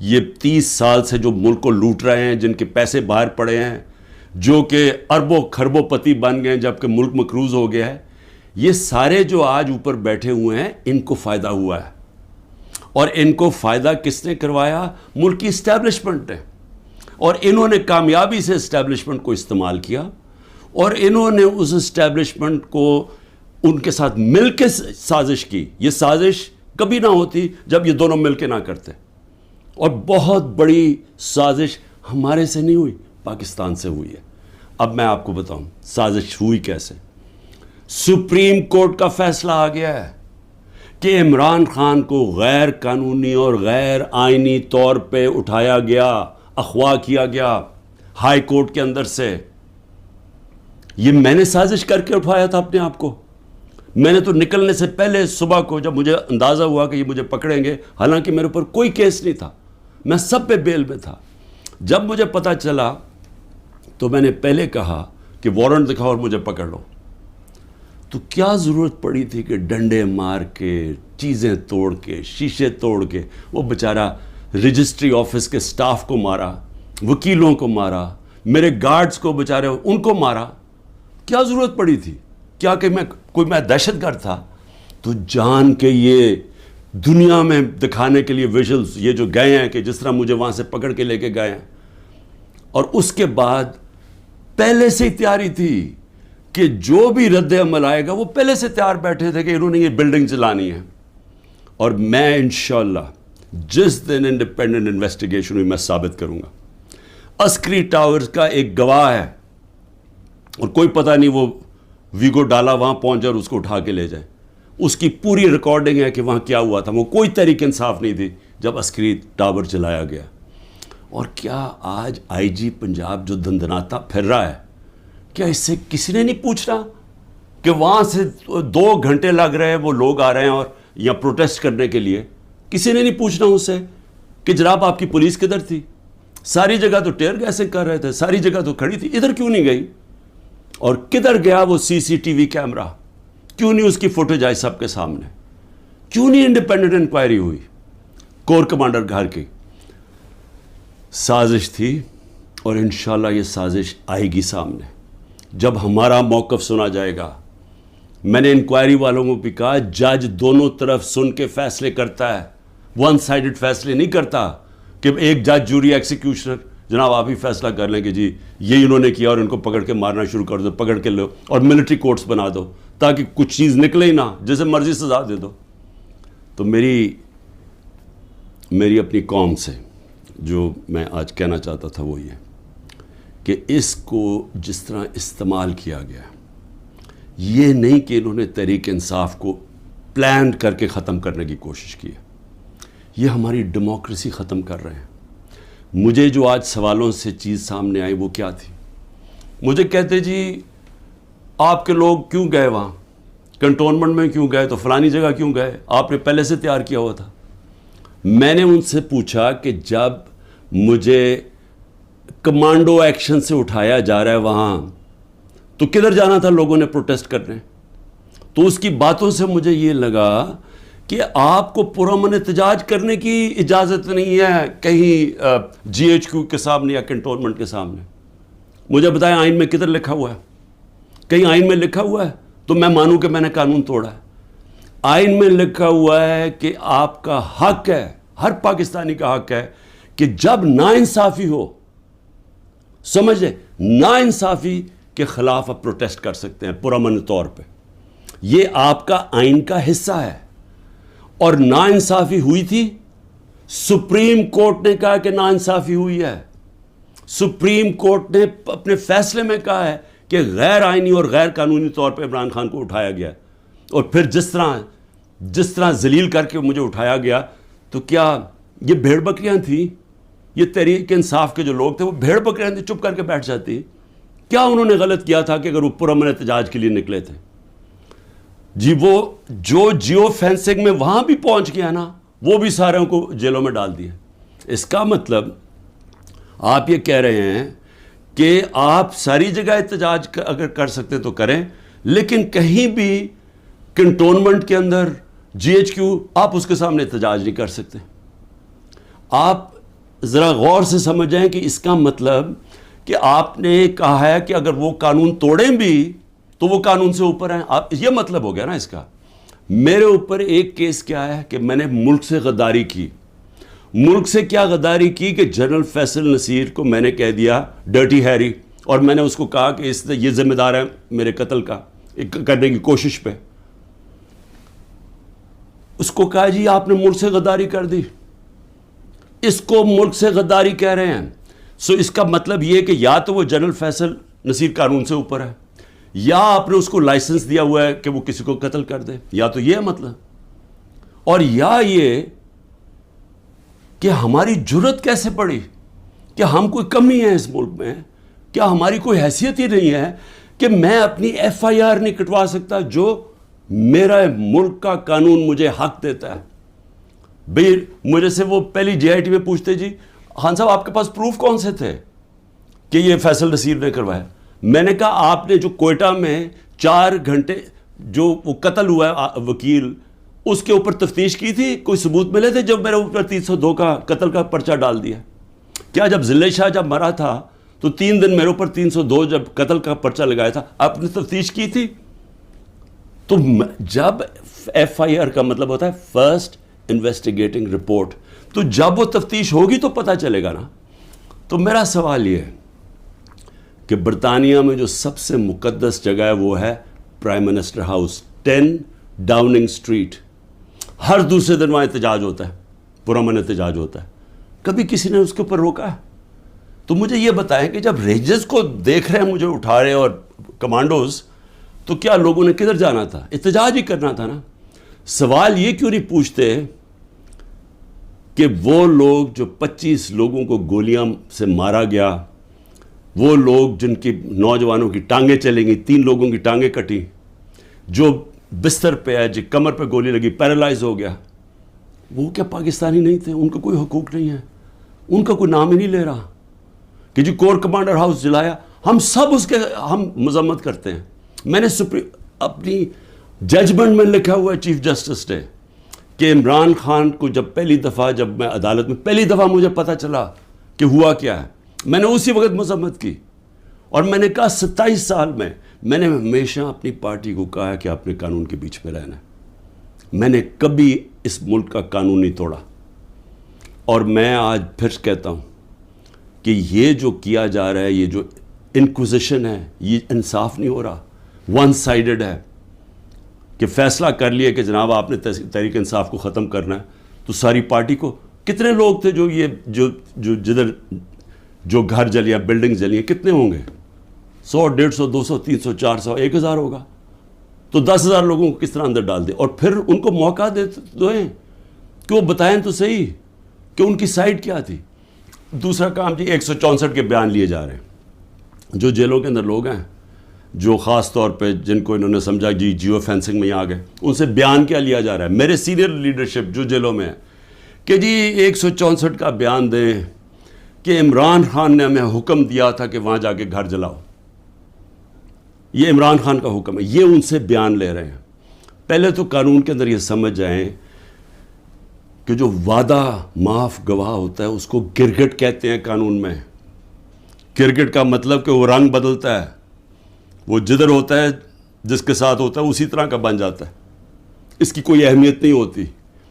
یہ 30 سال سے جو ملک کو لوٹ رہے ہیں, جن کے پیسے باہر پڑے ہیں, جو کہ اربوں خربوں پتی بن گئے ہیں جبکہ ملک مقروض ہو گیا ہے, یہ سارے جو آج اوپر بیٹھے ہوئے ہیں ان کو فائدہ ہوا ہے. اور ان کو فائدہ کس نے کروایا؟ ملک کی اسٹیبلشمنٹ نے. اور انہوں نے کامیابی سے اسٹیبلشمنٹ کو استعمال کیا, اور انہوں نے اس اسٹیبلشمنٹ کو ان کے ساتھ مل کے سازش کی. یہ سازش کبھی نہ ہوتی جب یہ دونوں مل کے نہ کرتے. اور بہت بڑی سازش ہمارے سے نہیں ہوئی, پاکستان سے ہوئی ہے. اب میں آپ کو بتاؤں سازش ہوئی کیسے. سپریم کورٹ کا فیصلہ آ گیا ہے کہ عمران خان کو غیر قانونی اور غیر آئینی طور پہ اٹھایا گیا, اغوا کیا گیا ہائی کورٹ کے اندر سے. یہ میں نے سازش کر کے اٹھایا تھا اپنے آپ کو. میں نے تو نکلنے سے پہلے صبح کو جب مجھے اندازہ ہوا کہ یہ مجھے پکڑیں گے, حالانکہ میرے اوپر کوئی کیس نہیں تھا, میں سب پہ بیل میں تھا, جب مجھے پتا چلا تو میں نے پہلے کہا کہ وارنٹ دکھاؤ اور مجھے پکڑ لو. تو کیا ضرورت پڑی تھی کہ ڈنڈے مار کے, چیزیں توڑ کے, شیشے توڑ کے, وہ بیچارہ رجسٹری آفس کے سٹاف کو مارا, وکیلوں کو مارا, میرے گارڈز کو بیچارے ان کو مارا. کیا ضرورت پڑی تھی؟ کیا کہ میں دہشت گرد تھا؟ تو جان کے یہ دنیا میں دکھانے کے لیے ویژلز یہ جو گئے ہیں کہ جس طرح مجھے وہاں سے پکڑ کے لے کے گئے ہیں. اور اس کے بعد پہلے سے ہی تیاری تھی کہ جو بھی رد عمل آئے گا وہ پہلے سے تیار بیٹھے تھے کہ انہوں نے یہ بلڈنگ چلانی ہے. اور میں انشاءاللہ جس دن انڈیپینڈنٹ انویسٹیگیشن ہوئی میں ثابت کروں گا. عسکری ٹاورز کا ایک گواہ ہے, اور کوئی پتہ نہیں وہ ویگو ڈالا وہاں پہنچ جائے اور اس کو اٹھا کے لے جائے. اس کی پوری ریکارڈنگ ہے کہ وہاں کیا ہوا تھا. وہ کوئی تحریک انصاف نہیں تھی جب عسکری ٹاور چلایا گیا. اور کیا آج آئی جی پنجاب جو دندناتا پھر رہا ہے, کیا اس سے کسی نے نہیں پوچھنا کہ وہاں سے 2 گھنٹے لگ رہے ہیں, وہ لوگ آ رہے ہیں اور یا پروٹیسٹ کرنے کے لیے, کسی نے نہیں پوچھنا اس سے کہ جناب آپ کی پولیس کدھر تھی؟ ساری جگہ تو ٹیئر گیسنگ کر رہے تھے, ساری جگہ تو کھڑی تھی, ادھر کیوں نہیں گئی؟ اور کدھر گیا وہ سی سی ٹی وی کیمرہ؟ کیوں نہیں اس کی فوٹیج آئی سب کے سامنے؟ کیوں نہیں انڈیپینڈنٹ انکوائری ہوئی؟ کور کمانڈر گھر کی سازش تھی, اور انشاءاللہ یہ سازش آئے گی سامنے جب ہمارا موقف سنا جائے گا. میں نے انکوائری والوں کو بھی کہا جج دونوں طرف سن کے فیصلے کرتا ہے, ون سائیڈڈ فیصلے نہیں کرتا کہ ایک جج جوری ایکسیکیوشنر جناب آپ ہی فیصلہ کر لیں کہ جی یہ انہوں نے کیا اور ان کو پکڑ کے مارنا شروع کر دو, پکڑ کے لو اور ملٹری کورٹس بنا دو تاکہ کچھ چیز نکلے ہی نہ, جیسے مرضی سزا دے دو. تو میری اپنی قوم سے جو میں آج کہنا چاہتا تھا وہ یہ کہ اس کو جس طرح استعمال کیا گیا, یہ نہیں کہ انہوں نے تحریک انصاف کو پلان کر کے ختم کرنے کی کوشش کی ہے, یہ ہماری ڈیموکریسی ختم کر رہے ہیں. مجھے جو آج سوالوں سے چیز سامنے آئی وہ کیا تھی؟ مجھے کہتے جی آپ کے لوگ کیوں گئے وہاں, کنٹونمنٹ میں کیوں گئے, تو فلانی جگہ کیوں گئے, آپ نے پہلے سے تیار کیا ہوا تھا. میں نے ان سے پوچھا کہ جب مجھے کمانڈو ایکشن سے اٹھایا جا رہا ہے وہاں, تو کدھر جانا تھا لوگوں نے پروٹیسٹ کرنے؟ تو اس کی باتوں سے مجھے یہ لگا کہ آپ کو پرامن احتجاج کرنے کی اجازت نہیں ہے کہیں جی ایچ کیو کے سامنے یا کنٹونمنٹ کے سامنے. مجھے بتائیں آئین میں کدھر لکھا ہوا ہے؟ کہیں آئین میں لکھا ہوا ہے تو میں مانوں کہ میں نے قانون توڑا ہے. آئین میں لکھا ہوا ہے کہ آپ کا حق ہے, ہر پاکستانی کا حق ہے کہ جب ناانصافی ہو, سمجھ لیں ناانصافی کے خلاف آپ پروٹیسٹ کر سکتے ہیں پرامن طور پہ. یہ آپ کا آئین کا حصہ ہے. اور ناانصافی ہوئی تھی, سپریم کورٹ نے کہا کہ ناانصافی ہوئی ہے. سپریم کورٹ نے اپنے فیصلے میں کہا ہے کہ غیر آئینی اور غیر قانونی طور پہ عمران خان کو اٹھایا گیا, اور پھر جس طرح ذلیل کر کے مجھے اٹھایا گیا, تو کیا یہ بھیڑ بکریاں تھیں؟ یہ تحریک انصاف کے جو لوگ تھے وہ بھیڑ بکریاں تھیں, چپ کر کے بیٹھ جاتی؟ کیا انہوں نے غلط کیا تھا کہ اگر وہ پرامن احتجاج کے لیے نکلے تھے؟ جی وہ جو جیو فینسنگ میں وہاں بھی پہنچ گیا نا, وہ بھی ساروں کو جیلوں میں ڈال دیا. اس کا مطلب آپ یہ کہہ رہے ہیں کہ آپ ساری جگہ احتجاج اگر کر سکتے تو کریں, لیکن کہیں بھی کنٹونمنٹ کے اندر جی ایچ کیو آپ اس کے سامنے احتجاج نہیں کر سکتے. آپ ذرا غور سے سمجھیں کہ اس کا مطلب کہ آپ نے کہا ہے کہ اگر وہ قانون توڑیں بھی تو وہ قانون سے اوپر ہیں. آپ یہ مطلب ہو گیا نا اس کا. میرے اوپر ایک کیس کیا ہے کہ میں نے ملک سے غداری کی. ملک سے کیا غداری کی کہ جنرل فیصل نصیر کو میں نے کہہ دیا ڈرٹی ہیری, اور میں نے اس کو کہا کہ اس یہ ذمہ دار ہے میرے قتل کا کرنے کی کوشش پہ. اس کو کہا جی آپ نے ملک سے غداری کر دی. اس کو ملک سے غداری کہہ رہے ہیں. سو اس کا مطلب یہ کہ یا تو وہ جنرل فیصل نصیر قانون سے اوپر ہے, یا آپ نے اس کو لائسنس دیا ہوا ہے کہ وہ کسی کو قتل کر دے, یا تو یہ مطلب, اور یا یہ کہ ہماری جرت کیسے پڑی, کہ ہم کوئی کمی ہے اس ملک میں, کیا ہماری کوئی حیثیت ہی نہیں ہے کہ میں اپنی ایف آئی آر نہیں کٹوا سکتا جو میرا ملک کا قانون مجھے حق دیتا ہے. بھئی مجھے سے وہ پہلی جے آئی ٹی میں پوچھتے جی خان صاحب آپ کے پاس پروف کون سے تھے کہ یہ فیصل نصیر نے کروایا. میں نے کہا آپ نے جو کوئٹہ میں 4 گھنٹے جو وہ قتل ہوا ہے وکیل, اس کے اوپر تفتیش کی تھی, کوئی ثبوت ملے تھے جب میرے اوپر 302 کا قتل کا پرچہ ڈال دیا؟ کیا جب ضلع شاہ جب مرا تھا تو 3 دن میرے اوپر 302 جب قتل کا پرچہ لگایا تھا, آپ نے تفتیش کی تھی؟ تو جب ایف آئی آر کا مطلب ہوتا ہے فرسٹ انویسٹیگیٹنگ رپورٹ, تو جب وہ تفتیش ہوگی تو پتہ چلے گا نا. تو میرا سوال یہ ہے کہ برطانیہ میں جو سب سے مقدس جگہ ہے وہ ہے prime minister house, 10 Downing street. ہر دوسرے دن وہاں احتجاج ہوتا ہے, پرامن احتجاج ہوتا ہے. کبھی کسی نے اس کے اوپر روکا ہے؟ تو مجھے یہ بتائیں کہ جب رینجرز کو دیکھ رہے ہیں مجھے اٹھا رہے اور کمانڈوز, تو کیا لوگوں نے کدھر جانا تھا؟ احتجاج ہی کرنا تھا نا. سوال یہ کیوں نہیں پوچھتے کہ وہ لوگ جو 25 لوگوں کو گولیاں سے مارا گیا, وہ لوگ جن کی نوجوانوں کی ٹانگیں چلیں گی, 3 لوگوں کی ٹانگیں کٹی, جو بستر پہ ہے, جو کمر پہ گولی لگی پیرالائز ہو گیا, وہ کیا پاکستانی نہیں تھے؟ ان کا کوئی حقوق نہیں ہے, ان کا کوئی نام ہی نہیں لے رہا کہ جی کور کمانڈر ہاؤس جلایا. ہم سب اس کے ہم مذمت کرتے ہیں. میں نے اپنی ججمنٹ میں لکھا ہوا ہے چیف جسٹس نے کہ عمران خان کو جب پہلی دفعہ جب میں عدالت میں پہلی دفعہ مجھے پتہ چلا کہ ہوا کیا ہے, میں نے اسی وقت مذمت کی, اور میں نے کہا 27 سال میں نے ہمیشہ اپنی پارٹی کو کہا ہے کہ آپ نے قانون کے بیچ میں رہنا ہے. میں نے کبھی اس ملک کا قانون نہیں توڑا, اور میں آج پھر کہتا ہوں کہ یہ جو کیا جا رہا ہے, یہ جو انکوزیشن ہے, یہ انصاف نہیں ہو رہا, ون سائیڈڈ ہے. کہ فیصلہ کر لیا کہ جناب آپ نے تحریک انصاف کو ختم کرنا ہے, تو ساری پارٹی کو, کتنے لوگ تھے جو یہ جو جدھر جو گھر جلیا, بلڈنگ جلی ہیں, کتنے ہوں گے؟ 100 150 200 300 400 1000 ہوگا. تو 10,000 لوگوں کو کس طرح اندر ڈال دے, اور پھر ان کو موقع دیں کہ وہ بتائیں تو صحیح کہ ان کی سائڈ کیا تھی. دوسرا کام جی 164 کے بیان لیے جا رہے ہیں. جو جیلوں کے اندر لوگ ہیں جو خاص طور پہ جن کو انہوں نے سمجھا جی جیو فینسنگ میں آ گئے, ان سے بیان کیا لیا جا رہا ہے؟ میرے سینئر لیڈرشپ جو جیلوں میں ہے کہ جی 164 کا بیان دیں کہ عمران خان نے ہمیں حکم دیا تھا کہ وہاں جا کے گھر جلاؤ. یہ عمران خان کا حکم ہے, یہ ان سے بیان لے رہے ہیں. پہلے تو قانون کے اندر یہ سمجھ جائیں کہ جو وعدہ معاف گواہ ہوتا ہے اس کو گرگٹ کہتے ہیں قانون میں. گرگٹ کا مطلب کہ وہ رنگ بدلتا ہے, وہ جدھر ہوتا ہے جس کے ساتھ ہوتا ہے اسی طرح کا بن جاتا ہے, اس کی کوئی اہمیت نہیں ہوتی.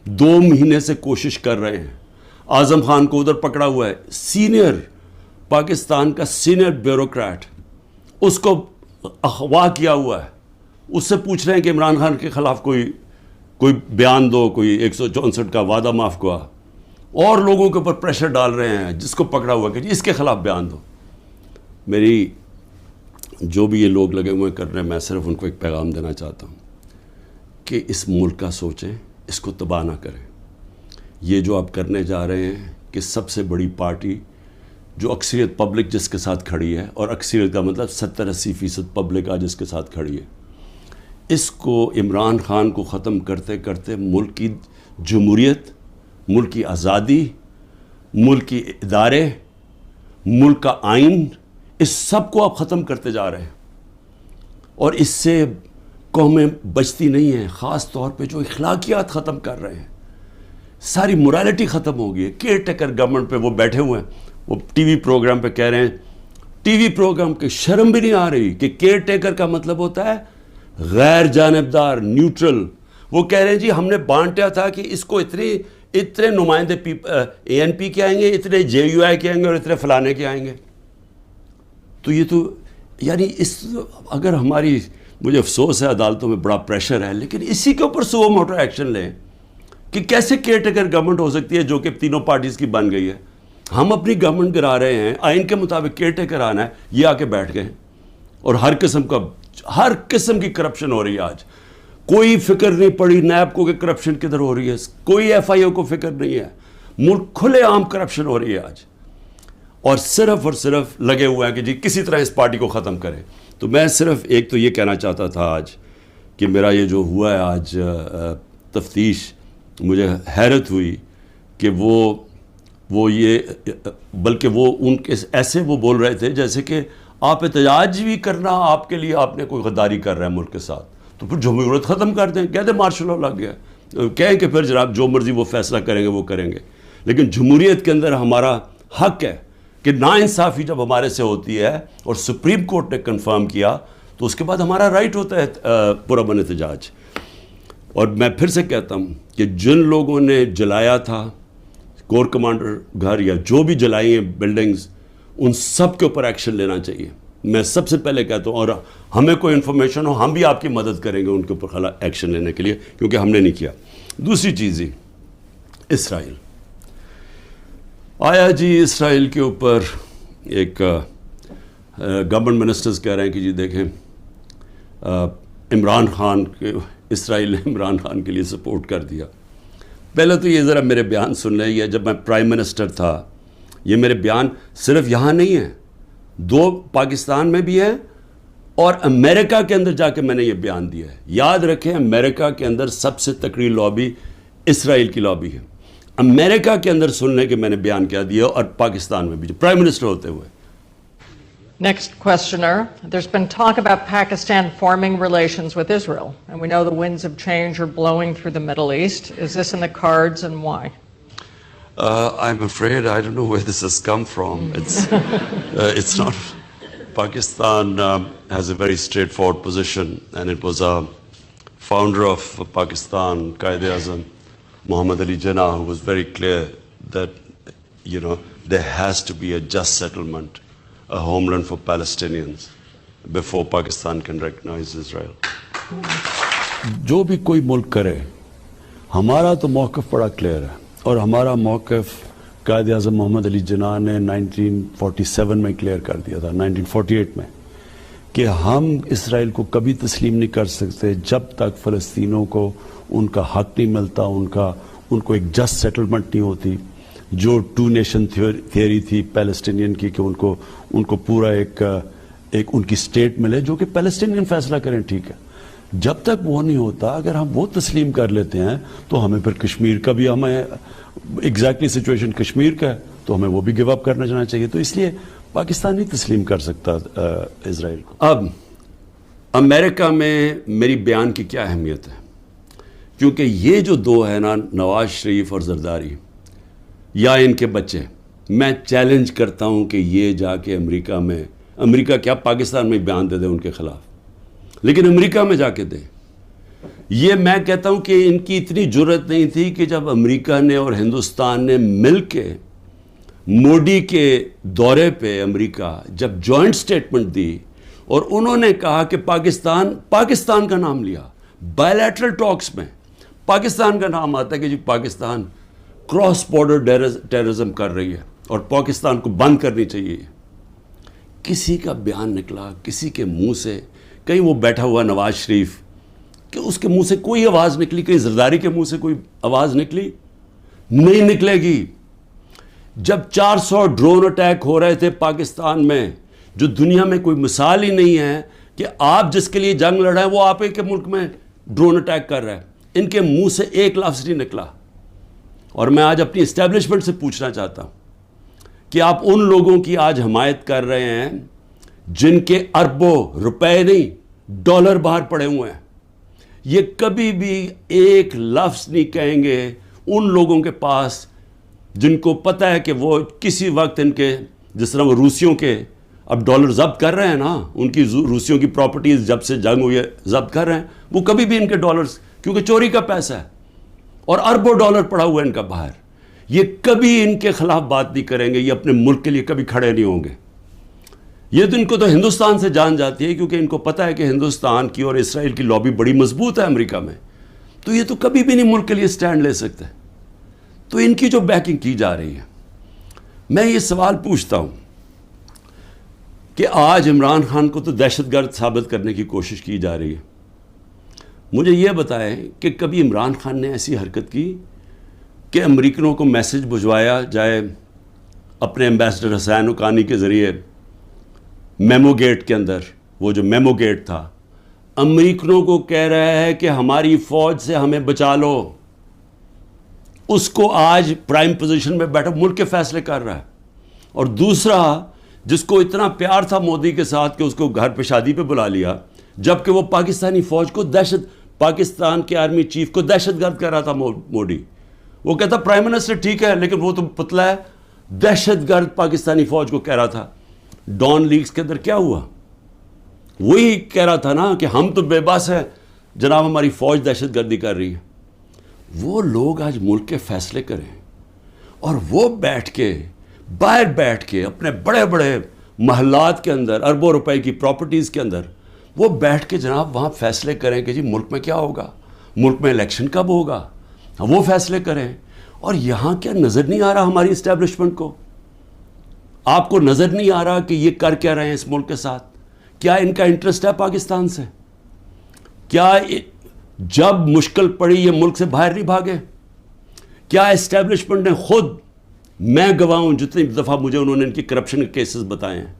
2 مہینے سے کوشش کر رہے ہیں. اعظم خان کو ادھر پکڑا ہوا ہے, سینئر پاکستان کا سینئر بیوروکریٹ, اس کو اغوا کیا ہوا ہے. اس سے پوچھ رہے ہیں کہ عمران خان کے خلاف کوئی بیان دو, کوئی 164 کا وعدہ معاف گواہ, اور لوگوں کے اوپر پریشر ڈال رہے ہیں جس کو پکڑا ہوا کہ جی اس کے خلاف بیان دو. میری جو بھی یہ لوگ لگے ہوئے کر رہے ہیں, میں صرف ان کو ایک پیغام دینا چاہتا ہوں کہ اس ملک کا سوچیں, اس کو تباہ نہ کریں. یہ جو آپ کرنے جا رہے ہیں کہ سب سے بڑی پارٹی جو اکثریت پبلک جس کے ساتھ کھڑی ہے, اور اکثریت کا مطلب 70-80% پبلک آج جس کے ساتھ کھڑی ہے, اس کو عمران خان کو ختم کرتے کرتے ملک کی جمہوریت, ملک کی آزادی, ملک کی ادارے, ملک کا آئین, اس سب کو آپ ختم کرتے جا رہے ہیں. اور اس سے قومیں بچتی نہیں ہیں, خاص طور پہ جو اخلاقیات ختم کر رہے ہیں. ساری morality ختم ہو گئی ہے. کیئر ٹیکر گورنمنٹ پہ وہ بیٹھے ہوئے ہیں, وہ ٹی وی پروگرام پہ کہہ رہے ہیں, ٹی وی پروگرام کے شرم بھی نہیں آ رہی کہ کیئر ٹیکر کا مطلب ہوتا ہے غیر جانبدار, نیوٹرل. وہ کہہ رہے ہیں جی ہم نے بانٹا تھا کہ اس کو اتنے نمائندے اے این پی کے آئیں گے, اتنے جے یو آئی کے آئیں گے اور اتنے فلانے کے آئیں گے. تو یہ تو یعنی اگر ہماری, مجھے افسوس ہے عدالتوں میں بڑا پریشر ہے, لیکن اسی کے اوپر سو موٹر ایکشن لیں کہ کیسے کیئر ٹیکر گورنمنٹ ہو سکتی ہے جو کہ تینوں پارٹیز کی بن گئی ہے. ہم اپنی گورنمنٹ گرا رہے ہیں, آئین کے مطابق کیئر ٹیکر آنا ہے, یہ آ کے بیٹھ گئے اور ہر قسم کی کرپشن ہو رہی ہے. آج کوئی فکر نہیں پڑی نیب کو کہ کرپشن کدھر ہو رہی ہے, کوئی ایف آئی او کو فکر نہیں ہے, ملک کھلے عام کرپشن ہو رہی ہے آج, اور صرف لگے ہوئے ہیں کہ جی کسی طرح اس پارٹی کو ختم کریں. تو میں صرف ایک تو یہ کہنا چاہتا تھا آج کہ میرا یہ جو ہوا ہے آج تفتیش, مجھے حیرت ہوئی کہ وہ یہ, بلکہ وہ ان کے ایسے وہ بول رہے تھے جیسے کہ آپ احتجاج بھی کرنا آپ کے لیے آپ نے کوئی غداری کر رہا ہے ملک کے ساتھ, تو پھر جمہوریت ختم کر دیں, کہہ دیں مارشل لاء لگ گیا, کہیں کہ پھر جناب جو مرضی وہ فیصلہ کریں گے وہ کریں گے. لیکن جمہوریت کے اندر ہمارا حق ہے کہ ناانصافی جب ہمارے سے ہوتی ہے اور سپریم کورٹ نے کنفرم کیا تو اس کے بعد ہمارا رائٹ ہوتا ہے پرامن احتجاج. اور میں پھر سے کہتا ہوں کہ جن لوگوں نے جلایا تھا کور کمانڈر گھر یا جو بھی جلائی ہیں بلڈنگز, ان سب کے اوپر ایکشن لینا چاہیے. میں سب سے پہلے کہتا ہوں, اور ہمیں کوئی انفارمیشن ہو ہم بھی آپ کی مدد کریں گے ان کے اوپر ایکشن لینے کے لیے, کیونکہ ہم نے نہیں کیا. دوسری چیز ہی اسرائیل آیا جی, اسرائیل کے اوپر ایک گورنمنٹ منسٹرز کہہ رہے ہیں کہ جی دیکھیں عمران خان کے, اسرائیل نے عمران خان کے لیے سپورٹ کر دیا. پہلے تو یہ ذرا میرے بیان سن لیں, یہ جب میں پرائم منسٹر تھا, یہ میرے بیان صرف یہاں نہیں ہیں, 2 پاکستان میں بھی ہیں اور امریکہ کے اندر جا کے میں نے یہ بیان دیا ہے. یاد رکھیں امریکہ کے اندر سب سے تکڑی لابی اسرائیل کی لابی ہے. امریکہ کے اندر سننے کے میں نے بیان کیا دیا, اور پاکستان میں بھی جو پرائم منسٹر ہوتے ہوئے. Next questioner. There's been talk about Pakistan forming relations with Israel, and we know the winds of change are blowing through the Middle East. Is this in the cards, and why? I'm afraid I don't know where this has come from. It's not. Pakistan has a very straightforward position, and it was a founder of Pakistan, Quaid-e-Azam, Muhammad Ali Jinnah, who was very clear that, there has to be a just settlement, a homeland for Palestinians, before Pakistan can recognize Israel. جو بھی کوئی ملک کرے, ہمارا تو موقف بڑا clear ہے, اور ہمارا موقف قائد اعظم محمد علی جناح نے 1947 میں کلیئر کر دیا تھا, 1948 میں, کہ ہم اسرائیل کو کبھی تسلیم نہیں کر سکتے جب تک فلسطینوں کو ان کا حق نہیں ملتا, ان کو ایک جسٹ سیٹلمنٹ نہیں ہوتی. جو 2 نیشن تھیوری تھی پیلسٹینین کی, کہ ان کو پورا ایک ان کی اسٹیٹ ملے جو کہ پیلسٹینین فیصلہ کریں, ٹھیک ہے. جب تک وہ نہیں ہوتا, اگر ہم وہ تسلیم کر لیتے ہیں تو ہمیں پھر کشمیر کا بھی, ہمیں ایگزیکٹلی سچویشن کشمیر کا ہے تو ہمیں وہ بھی گیو اپ کرنا چاہنا چاہیے. تو اس لیے پاکستان نہیں تسلیم کر سکتا اسرائیل کو. اب امریکہ میں میری بیان کی کیا اہمیت ہے, کیونکہ یہ جو 2 ہیں نا, نواز شریف اور زرداری یا ان کے بچے, میں چیلنج کرتا ہوں کہ یہ جا کے امریکہ کیا پاکستان میں بیان دے دیں ان کے خلاف, لیکن امریکہ میں جا کے دیں. یہ میں کہتا ہوں کہ ان کی اتنی جرت نہیں تھی کہ جب امریکہ نے اور ہندوستان نے مل کے موڈی کے دورے پہ امریکہ جب جوائنٹ سٹیٹمنٹ دی اور انہوں نے کہا کہ پاکستان کا نام لیا, بائیلیٹرل ٹاکس میں پاکستان کا نام آتا ہے کہ جی پاکستان کراس بارڈر ٹیررزم کر رہی ہے اور پاکستان کو بند کرنی چاہیے. کسی کا بیان نکلا کسی کے منہ سے, کہیں وہ بیٹھا ہوا نواز شریف کہ اس کے منہ سے کوئی آواز نکلی, کہیں زرداری کے منہ سے کوئی آواز نکلی؟ نہیں نکلے گی. جب 400 ڈرون اٹیک ہو رہے تھے پاکستان میں, جو دنیا میں کوئی مثال ہی نہیں ہے کہ آپ جس کے لیے جنگ لڑ رہے ہیں وہ آپ کے ملک میں ڈرون اٹیک کر رہا ہے, ان کے منہ سے ایک لفظ نہیں نکلا. اور میں آج اپنی اسٹیبلشمنٹ سے پوچھنا چاہتا ہوں کہ آپ ان لوگوں کی آج حمایت کر رہے ہیں جن کے اربوں روپے نہیں ڈالر باہر پڑے ہوئے ہیں. یہ کبھی بھی ایک لفظ نہیں کہیں گے ان لوگوں کے پاس جن کو پتہ ہے کہ وہ کسی وقت ان کے، جس طرح وہ روسیوں کے اب ڈالر ضبط کر رہے ہیں نا، ان کی روسیوں کی پراپرٹیز جب سے جنگ ہوئی ہے ضبط کر رہے ہیں، وہ کبھی بھی ان کے ڈالرز، کیونکہ چوری کا پیسہ ہے اور اربوں ڈالر پڑا ہوا ہے ان کا باہر، یہ کبھی ان کے خلاف بات نہیں کریں گے، یہ اپنے ملک کے لیے کبھی کھڑے نہیں ہوں گے. یہ تو ان کو تو ہندوستان سے جان جاتی ہے، کیونکہ ان کو پتہ ہے کہ ہندوستان کی اور اسرائیل کی لابی بڑی مضبوط ہے امریکہ میں، تو یہ تو کبھی بھی نہیں ملک کے لیے سٹینڈ لے سکتے. تو ان کی جو بیکنگ کی جا رہی ہے، میں یہ سوال پوچھتا ہوں کہ آج عمران خان کو تو دہشت گرد ثابت کرنے کی کوشش کی جا رہی ہے. مجھے یہ بتائیں کہ کبھی عمران خان نے ایسی حرکت کی کہ امریکنوں کو میسج بھجوایا جائے اپنے ایمبیسڈر حسین حقانی کے ذریعے میمو گیٹ کے اندر، وہ جو میمو گیٹ تھا، امریکنوں کو کہہ رہا ہے کہ ہماری فوج سے ہمیں بچا لو، اس کو آج پرائم پوزیشن میں بیٹھا ملک کے فیصلے کر رہا ہے. اور دوسرا، جس کو اتنا پیار تھا مودی کے ساتھ کہ اس کو گھر پہ شادی پہ بلا لیا، جبکہ وہ پاکستانی فوج کو پاکستان کے آرمی چیف کو دہشت گرد کہہ رہا تھا مودی. وہ کہتا پرائم منسٹر ٹھیک ہے لیکن وہ تو پتلا ہے، دہشت گرد پاکستانی فوج کو کہہ رہا تھا. ڈان لیکس کے اندر کیا ہوا؟ وہی کہہ رہا تھا نا کہ ہم تو بے بس ہیں جناب، ہماری فوج دہشت گردی کر رہی ہے. وہ لوگ آج ملک کے فیصلے کریں اور وہ بیٹھ کے باہر بیٹھ کے اپنے بڑے بڑے محلات کے اندر، اربوں روپے کی پراپرٹیز کے اندر وہ بیٹھ کے جناب وہاں فیصلے کریں کہ جی ملک میں کیا ہوگا، ملک میں الیکشن کب ہوگا، وہ فیصلے کریں. اور یہاں کیا نظر نہیں آ رہا ہماری اسٹیبلشمنٹ کو؟ آپ کو نظر نہیں آ رہا کہ یہ کر کیا رہے ہیں اس ملک کے ساتھ؟ کیا ان کا انٹرسٹ ہے پاکستان سے؟ کیا جب مشکل پڑی یہ ملک سے باہر نہیں بھاگے؟ کیا اسٹیبلشمنٹ نے خود، میں گواہ ہوں جتنی دفعہ مجھے انہوں نے ان کی کرپشن کے کیسز بتائے ہیں،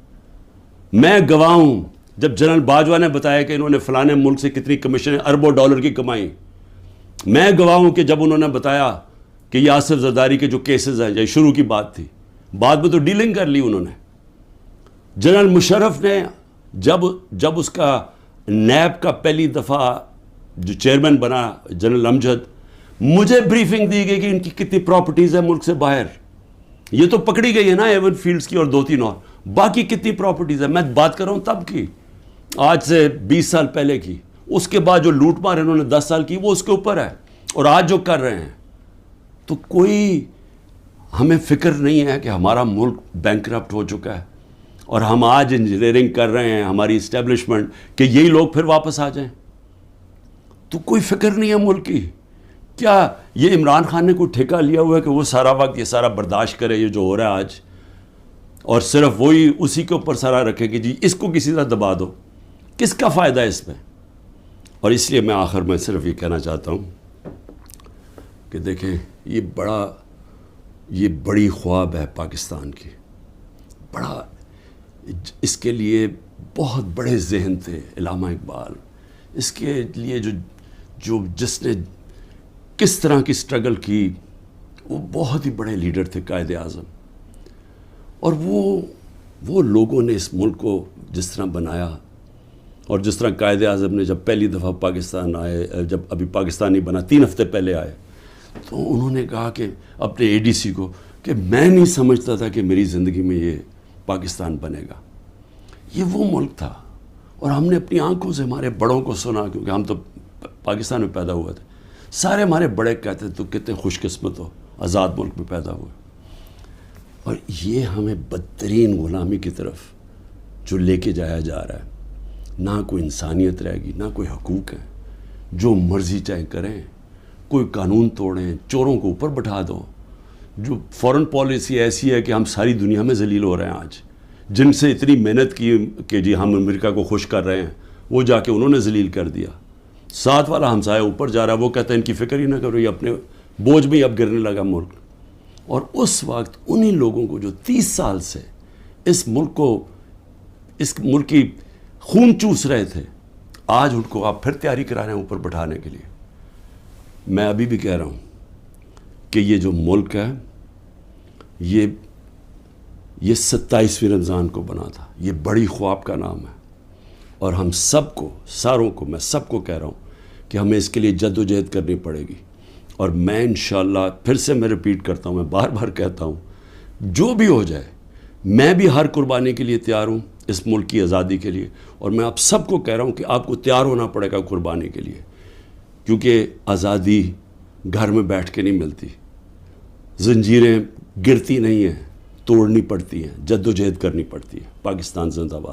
میں گواہ ہوں جب جنرل باجوہ نے بتایا کہ انہوں نے فلانے ملک سے کتنی کمیشن اربوں ڈالر کی کمائی، میں گواہ ہوں کہ جب انہوں نے بتایا کہ یہ آصف زرداری کے جو کیسز ہیں، یہ شروع کی بات تھی، بعد میں تو ڈیلنگ کر لی انہوں نے. جنرل مشرف نے جب اس کا نیب کا پہلی دفعہ جو چیئرمین بنا جنرل امجد، مجھے بریفنگ دی گئی کہ ان کی کتنی پراپرٹیز ہیں ملک سے باہر. یہ تو پکڑی گئی ہے نا ایون فیلڈز کی اور 2-3 اور، باقی کتنی پراپرٹیز ہیں؟ میں بات کر رہا ہوں تب کی، آج سے 20 سال پہلے کی. اس کے بعد جو لوٹ مار انہوں نے 10 سال کی وہ اس کے اوپر ہے، اور آج جو کر رہے ہیں. تو کوئی ہمیں فکر نہیں ہے کہ ہمارا ملک بینکرپٹ ہو چکا ہے اور ہم آج انجینئرنگ کر رہے ہیں ہماری اسٹیبلشمنٹ کہ یہی لوگ پھر واپس آ جائیں؟ تو کوئی فکر نہیں ہے ملک کی. کیا یہ عمران خان نے کوئی ٹھیکہ لیا ہوا ہے کہ وہ سارا وقت یہ سارا برداشت کرے یہ جو ہو رہا ہے آج، اور صرف وہی اسی کے اوپر سارا رکھے کہ جی اس کو کسی طرح دبا دو؟ کس کا فائدہ ہے اس میں؟ اور اس لیے میں آخر میں صرف یہ کہنا چاہتا ہوں کہ دیکھیں یہ بڑی خواب ہے پاکستان کی، بڑا، اس کے لیے بہت بڑے ذہن تھے علامہ اقبال، اس کے لیے جس نے کس طرح کی سٹرگل کی، وہ بہت ہی بڑے لیڈر تھے، قائد اعظم. اور وہ لوگوں نے اس ملک کو جس طرح بنایا، اور جس طرح قائد اعظم نے جب پہلی دفعہ پاکستان آئے، جب ابھی پاکستان نہیں بنا 3 ہفتے پہلے آئے، تو انہوں نے کہا کہ اپنے اے ڈی سی کو کہ میں نہیں سمجھتا تھا کہ میری زندگی میں یہ پاکستان بنے گا. یہ وہ ملک تھا، اور ہم نے اپنی آنکھوں سے ہمارے بڑوں کو سنا، کیونکہ ہم تو پاکستان میں پیدا ہوئے تھے. سارے ہمارے بڑے کہتے تو کتنے خوش قسمت ہو، آزاد ملک میں پیدا ہوئے. اور یہ ہمیں بدترین غلامی کی طرف جو لے کے جایا جا رہا ہے. نہ کوئی انسانیت رہے گی، نہ کوئی حقوق ہے، جو مرضی چاہے کریں، کوئی قانون توڑیں، چوروں کو اوپر بٹھا دو. جو فورن پالیسی ایسی ہے کہ ہم ساری دنیا میں ذلیل ہو رہے ہیں آج، جن سے اتنی محنت کی کہ جی ہم امریکہ کو خوش کر رہے ہیں، وہ جا کے انہوں نے ذلیل کر دیا. ساتھ والا ہمسایہ اوپر جا رہا ہے، وہ کہتا ہے ان کی فکر ہی نہ کرو، یہ اپنے بوجھ میں ہی اب گرنے لگا ملک. اور اس وقت انہی لوگوں کو جو 30 سال سے اس ملک کی خون چوس رہے تھے، آج ان کو آپ پھر تیاری کرا رہے ہیں اوپر بٹھانے کے لیے. میں ابھی بھی کہہ رہا ہوں کہ یہ جو ملک ہے یہ 27ویں رمضان کو بنا تھا. یہ بڑی خواب کا نام ہے، اور ہم سب کو، ساروں کو، میں سب کو کہہ رہا ہوں کہ ہمیں اس کے لیے جد و جہد کرنی پڑے گی. اور میں انشاءاللہ پھر سے میں ریپیٹ کرتا ہوں، میں بار بار کہتا ہوں، جو بھی ہو جائے میں بھی ہر قربانی کے لیے تیار ہوں اس ملک کی آزادی کے لیے، اور میں آپ سب کو کہہ رہا ہوں کہ آپ کو تیار ہونا پڑے گا قربانی کے لیے، کیونکہ آزادی گھر میں بیٹھ کے نہیں ملتی، زنجیریں گرتی نہیں ہیں، توڑنی پڑتی ہیں، جد و جہد کرنی پڑتی ہے۔ پاکستان زندہ باد۔